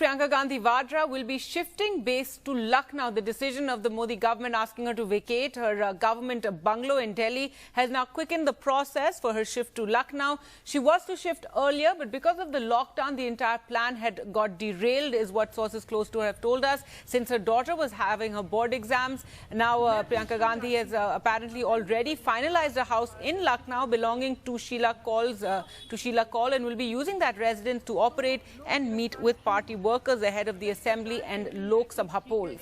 Priyanka Gandhi Vadra will be shifting base to Lucknow. The decision of the Modi government asking her to vacate her government bungalow in Delhi has now quickened the process for her shift to Lucknow. She was to shift earlier, but because of the lockdown, the entire plan had got derailed, is what sources close to her have told us, since her daughter was having her board exams. Now, Priyanka Gandhi has apparently already finalized a house in Lucknow belonging to Sheila Kaul, and will be using that residence to operate and meet with party workers ahead of the Assembly and Lok Sabha polls.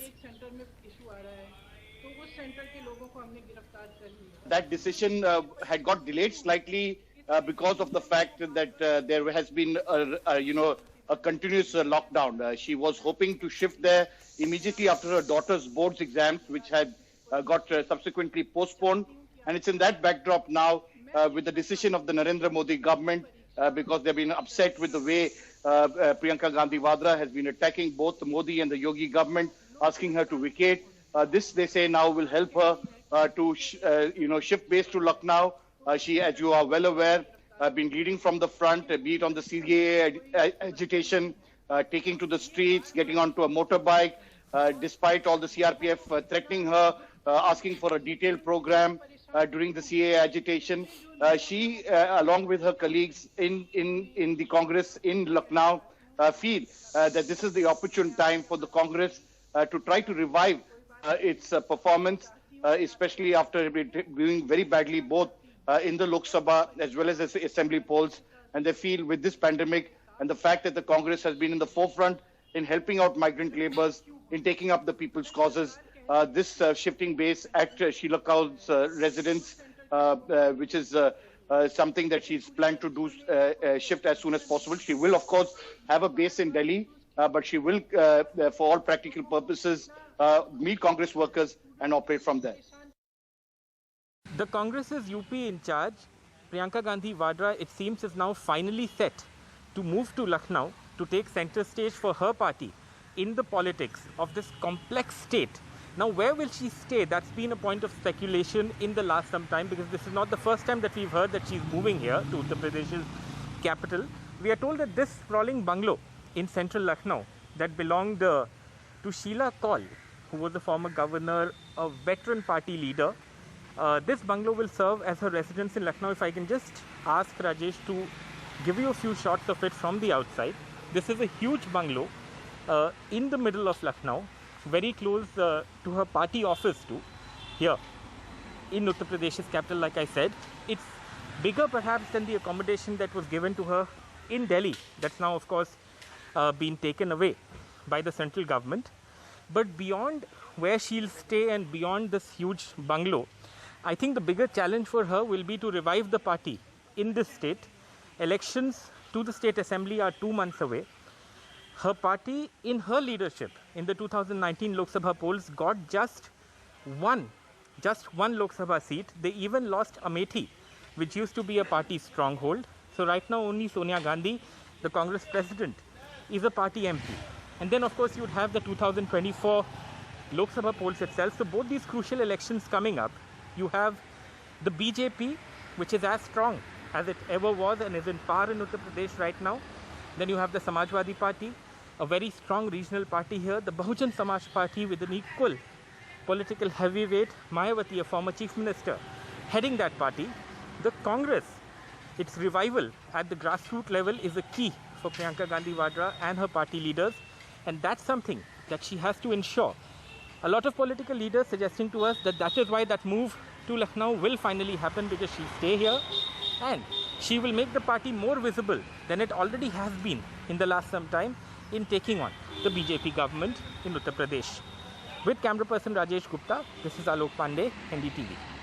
That decision had got delayed slightly because of the fact that there has been a continuous lockdown. She was hoping to shift there immediately after her daughter's board's exams, which had got subsequently postponed. And it's in that backdrop now with the decision of the Narendra Modi government, because they've been upset with the way Priyanka Gandhi Vadra has been attacking both the Modi and the Yogi government, asking her to vacate. This, they say, now will help her to shift base to Lucknow. She, as you are well aware, been leading from the front, be it on the CAA agitation, taking to the streets, getting onto a motorbike, despite all the CRPF threatening her, asking for a detailed program during the CAA agitation. She, along with her colleagues in the Congress in Lucknow, feel that this is the opportune time for the Congress to try to revive its performance, especially after doing very badly both in the Lok Sabha as well as the Assembly polls. And they feel with this pandemic and the fact that the Congress has been in the forefront in helping out migrant laborers, in taking up the people's causes, this shifting base at Sheila Kaul's residence, which is something that she's planned to do, shift as soon as possible. She will, of course, have a base in Delhi, but she will, for all practical purposes, meet Congress workers and operate from there. The Congress's UP in charge, Priyanka Gandhi Vadra, it seems, is now finally set to move to Lucknow to take center stage for her party in the politics of this complex state. Now, where will she stay? That's been a point of speculation in the last some time, because this is not the first time that we've heard that she's moving here to Uttar Pradesh's capital. We are told that this sprawling bungalow in central Lucknow that belonged to Sheila Kaul, who was the former governor, a veteran party leader, this bungalow will serve as her residence in Lucknow. If I can just ask Rajesh to give you a few shots of it from the outside. This is a huge bungalow in the middle of Lucknow, very close to her party office too, here in Uttar Pradesh's capital. Like I said, it's bigger perhaps than the accommodation that was given to her in Delhi. That's now, of course, been taken away by the central government. But beyond where she'll stay and beyond this huge bungalow, I think the bigger challenge for her will be to revive the party in this state. Elections to the state assembly are 2 months away. Her party, in her leadership in the 2019 Lok Sabha polls, got just one Lok Sabha seat. They even lost Amethi, which used to be a party stronghold. So right now only Sonia Gandhi, the Congress president, is a party MP. And then, of course, you would have the 2024 Lok Sabha polls itself. So both these crucial elections coming up, you have the BJP, which is as strong as it ever was and is in power in Uttar Pradesh right now. Then you have the Samajwadi Party, a very strong regional party here. The Bahujan Samaj Party with an equal political heavyweight, Mayawati, a former chief minister, heading that party. The Congress, its revival at the grassroots level is a key for Priyanka Gandhi Vadra and her party leaders. And that's something that she has to ensure. A lot of political leaders suggesting to us that that is why that move to Lucknow will finally happen, because she'll stay here and she will make the party more visible than it already has been in the last some time in taking on the BJP government in Uttar Pradesh. With camera person Rajesh Gupta, this is Alok Pandey, NDTV.